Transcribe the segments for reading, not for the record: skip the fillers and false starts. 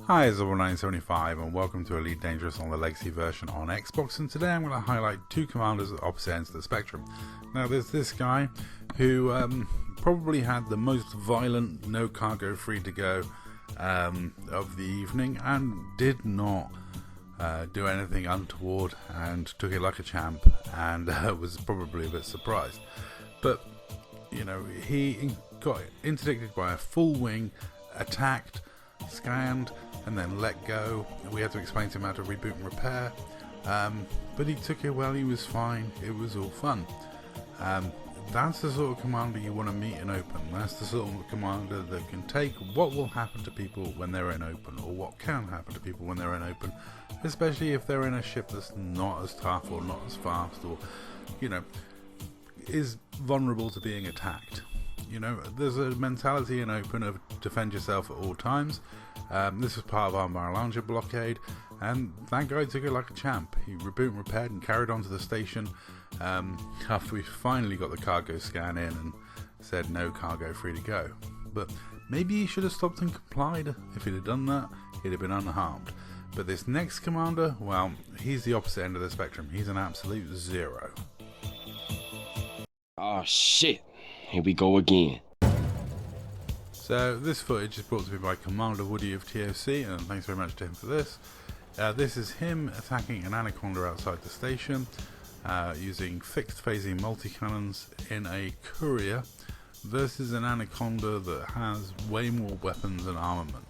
Hi, it's 975 and welcome to Elite Dangerous on the Legacy version on Xbox, and today I'm going to highlight two commanders at opposite ends of the spectrum. Now there's this guy who probably had the most violent no cargo free to go of the evening and did not do anything untoward and took it like a champ and was probably a bit surprised. But, you know, he got interdicted by a full wing, attacked, scanned, and then let go. We had to explain to him how to reboot and repair, but he took it well. He was fine. It was all fun. That's the sort of commander you want to meet in open. That's the sort of commander that can take what will happen to people when they're in open, or what can happen to people when they're in open, especially if they're in a ship that's not as tough or not as fast, or, you know, is vulnerable to being attacked. You know, there's a mentality in open of defend yourself at all times. This was part of our Maralanger blockade, and that guy took it like a champ. He reboot and repaired and carried on to the station after we finally got the cargo scan in and said no cargo free to go. But maybe he should have stopped and complied. If he'd have done that, he'd have been unharmed. But this next commander, well, he's the opposite end of the spectrum. He's an absolute zero. Oh shit, here we go again. So this footage is brought to me by Commander Woody of TOC, and thanks very much to him for this. This is him attacking an Anaconda outside the station using fixed phasing multi-cannons in a courier versus an Anaconda that has way more weapons and armament.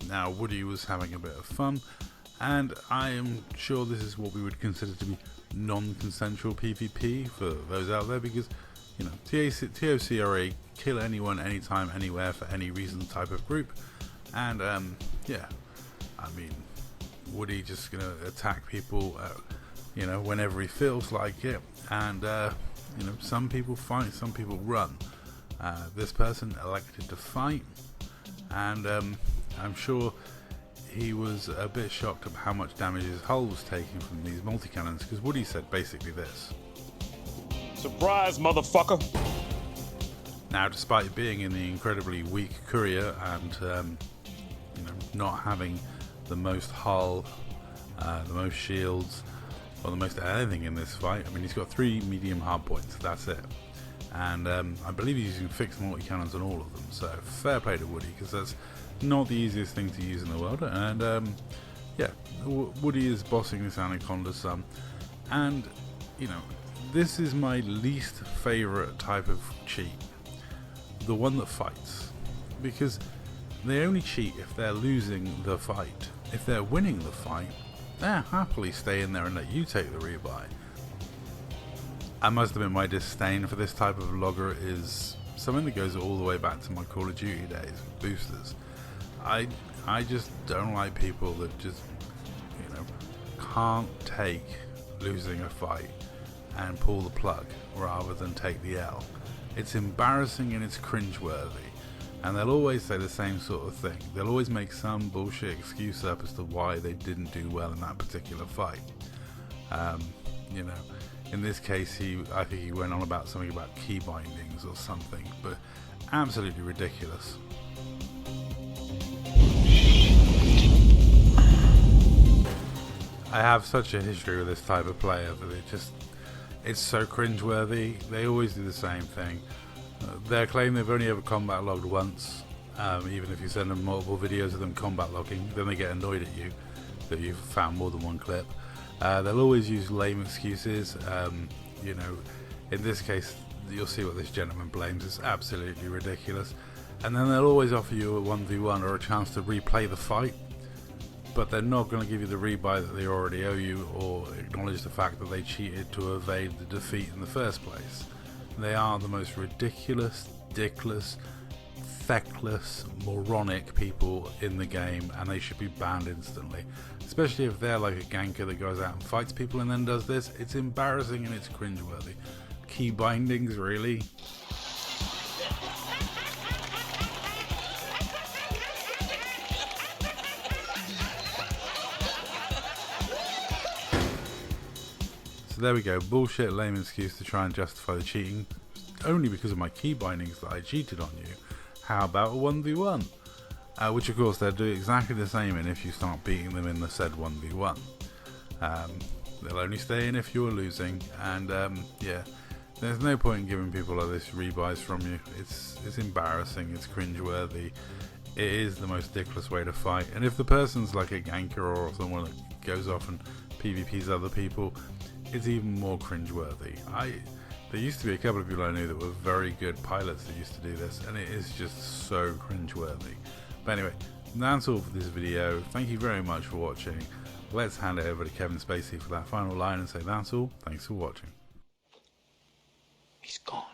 Now Woody was having a bit of fun, and I am sure this is what we would consider to be non-consensual PvP for those out there, because, you know, TOC are a kill anyone, anytime, anywhere, for any reason type of group. And yeah, I mean, Woody just gonna attack people, you know, whenever he feels like it. And you know, some people fight, some people run. This person elected to fight, and I'm sure he was a bit shocked at how much damage his hull was taking from these multi-cannons, because Woody said basically this: "Surprise, motherfucker!" Now, despite being in the incredibly weak courier and you know, not having the most hull, the most shields, or the most anything in this fight, I mean, he's got 3 medium hard points, that's it. And I believe he's using fixed multi-cannons on all of them, so fair play to Woody, because that's not the easiest thing to use in the world. And yeah, Woody is bossing this Anaconda some, and, you know, this is my least favourite type of cheat. The one that fights, because they only cheat if they're losing the fight. If they're winning the fight, they'll happily stay in there and let you take the rebuy. I must admit, my disdain for this type of logger is something that goes all the way back to my Call of Duty days with boosters. I just don't like people that just, you know, can't take losing a fight and pull the plug rather than take the L. It's embarrassing and it's cringeworthy, and they'll always say the same sort of thing. They'll always make some bullshit excuse up as to why they didn't do well in that particular fight. You know, in this case, I think he went on about something about key bindings or something, but absolutely ridiculous. I have such a history with this type of player that it's so cringeworthy. They always do the same thing. They claim they've only ever combat logged once, even if you send them multiple videos of them combat logging, then they get annoyed at you that you've found more than one clip. They'll always use lame excuses. You know, in this case, you'll see what this gentleman blames. It's absolutely ridiculous. And then they'll always offer you a 1v1 or a chance to replay the fight, but they're not going to give you the rebuy that they already owe you, or acknowledge the fact that they cheated to evade the defeat in the first place. They are the most ridiculous, dickless, feckless, moronic people in the game, and they should be banned instantly. Especially if they're like a ganker that goes out and fights people and then does this. It's embarrassing and it's cringeworthy. Key bindings, really? So there we go, bullshit lame excuse to try and justify the cheating. Only because of my key bindings that I cheated on you. How about a 1v1? which of course they'll do exactly the same in if you start beating them in the said 1v1. They'll only stay in if you're losing, and yeah, there's no point in giving people like this rebuys from you. It's embarrassing, it's cringeworthy, it is the most ridiculous way to fight, and if the person's like a ganker or someone that goes off and PvPs other people, it's even more cringeworthy. There used to be a couple of people I knew that were very good pilots that used to do this, and it is just so cringeworthy. But anyway, that's all for this video. Thank you very much for watching. Let's hand it over to Kevin Spacey for that final line and say that's all. Thanks for watching. He's gone.